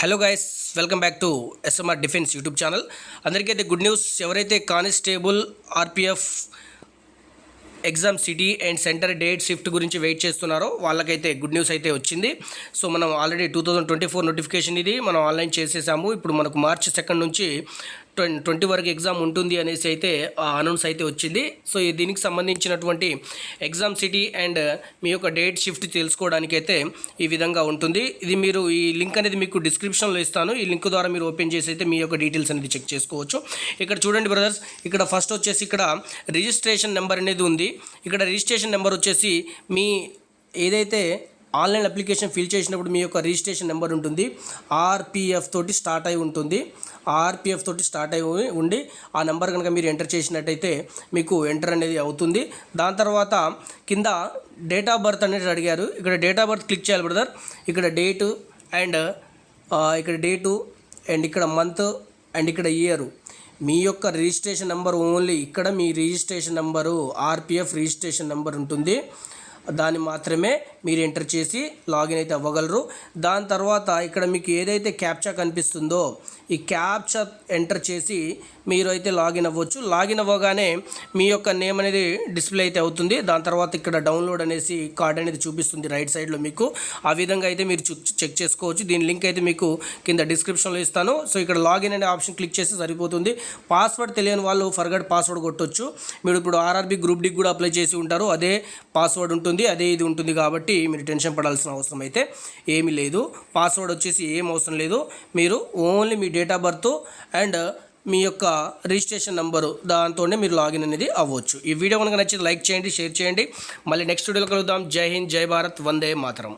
Hello guys, welcome back to SMR defence YouTube channel. అందరికైతే good news. ఎవరైతే constable RPF exam city and centre date shift గురించి wait చేస్తున్నారో వాళ్ళకైతే good news అయితే వచ్చింది. So మనం ఆల్రెడీ 2024 నోటిఫికేషన్ ఇది మనం ఆన్లైన్ చేసేసాము. ఇప్పుడు మనకు మార్చ్ 2 నుంచి 20 వరకు ఎగ్జామ్ ఉంటుంది అనేసి అయితే అనౌన్స్ అయితే వచ్చింది. సో దీనికి సంబంధించినటువంటి ఎగ్జామ్ సిటీ అండ్ మీ యొక్క డేట్ షిఫ్ట్ తెలుసుకోవడానికి అయితే ఈ విధంగా ఉంటుంది. ఇది మీరు ఈ లింక్ అనేది మీకు డిస్క్రిప్షన్లో ఇస్తాను. ఈ లింక్ ద్వారా మీరు ఓపెన్ చేసి అయితే మీ యొక్క డీటెయిల్స్ అనేది చెక్ చేసుకోవచ్చు. ఇక్కడ చూడండి బ్రదర్స్, ఇక్కడ ఫస్ట్ వచ్చేసి ఇక్కడ రిజిస్ట్రేషన్ నెంబర్ అనేది ఉంది. ఇక్కడ రిజిస్ట్రేషన్ నెంబర్ వచ్చేసి మీ ఏదైతే ఆన్లైన్ అప్లికేషన్ ఫిల్ చేసినప్పుడు మీ యొక్క రిజిస్ట్రేషన్ నెంబర్ ఉంటుంది. ఆర్పిఎఫ్ తోటి స్టార్ట్ అయి ఉంటుంది. ఆర్పిఎఫ్ తోటి స్టార్ట్ అయి ఉండి ఆ నెంబర్ కనుక మీరు ఎంటర్ చేసినట్టయితే మీకు ఎంటర్ అనేది అవుతుంది. దాని తర్వాత కింద డేట్ ఆఫ్ బర్త్ అనేది అడిగారు. ఇక్కడ డేట్ ఆఫ్ బర్త్ క్లిక్ చేయాలి బ్రదర్. ఇక్కడ డేటు అండ్ ఇక్కడ మంత్ అండ్ ఇక్కడ ఇయర్. మీ యొక్క రిజిస్ట్రేషన్ నెంబర్ ఓన్లీ ఇక్కడ మీ registration number RPF registration number ఉంటుంది. దాన్ని మాత్రమే మీరు ఎంటర్ చేసి లాగిన్ అయితే అవ్వగలరు. దాని తర్వాత ఇక్కడ మీకు ఏదైతే క్యాప్చా కనిపిస్తుందో ఈ క్యాప్చా ఎంటర్ చేసి మీరు అయితే లాగిన్ అవ్వచ్చు. లాగిన్ అవ్వగానే మీ యొక్క నేమ్ అనేది డిస్ప్లే అయితే అవుతుంది. దాని తర్వాత ఇక్కడ డౌన్లోడ్ అనేసి కార్డ్ అనేది చూపిస్తుంది రైట్ సైడ్లో మీకు. ఆ విధంగా అయితే మీరు చెక్ చేసుకోవచ్చు. దీని లింక్ అయితే మీకు కింద డిస్క్రిప్షన్లో ఇస్తాను. సో ఇక్కడ లాగిన్ అనే ఆప్షన్ క్లిక్ చేస్తే సరిపోతుంది. పాస్వర్డ్ తెలియని వాళ్ళు ఫర్గట్ పాస్వర్డ్ కొట్టొచ్చు. మీరు ఇప్పుడు ఆర్ఆర్బీ గ్రూప్ డి కూడా అప్లై చేసి ఉంటారు. అదే పాస్వర్డ్ ఉంటుంది, అదే ఇది ఉంటుంది. కాబట్టి మీరు టెన్షన్ పడాల్సిన అవసరం అయితే ఏమీ లేదు. పాస్వర్డ్ వచ్చేసి ఏం అవసరం లేదు. మీరు ఓన్లీ మీ డేట్ ఆఫ్ బర్త్ అండ్ మీ యొక్క రిజిస్ట్రేషన్ నెంబరు దాంతోనే మీరు లాగిన్ అనేది అవ్వచ్చు. ఈ వీడియో కనుక నచ్చితే లైక్ చేయండి, షేర్ చేయండి. మళ్ళీ నెక్స్ట్ వీడియోలో కలుద్దాం. జై హింద్, జై భారత్, వందే మాతరం.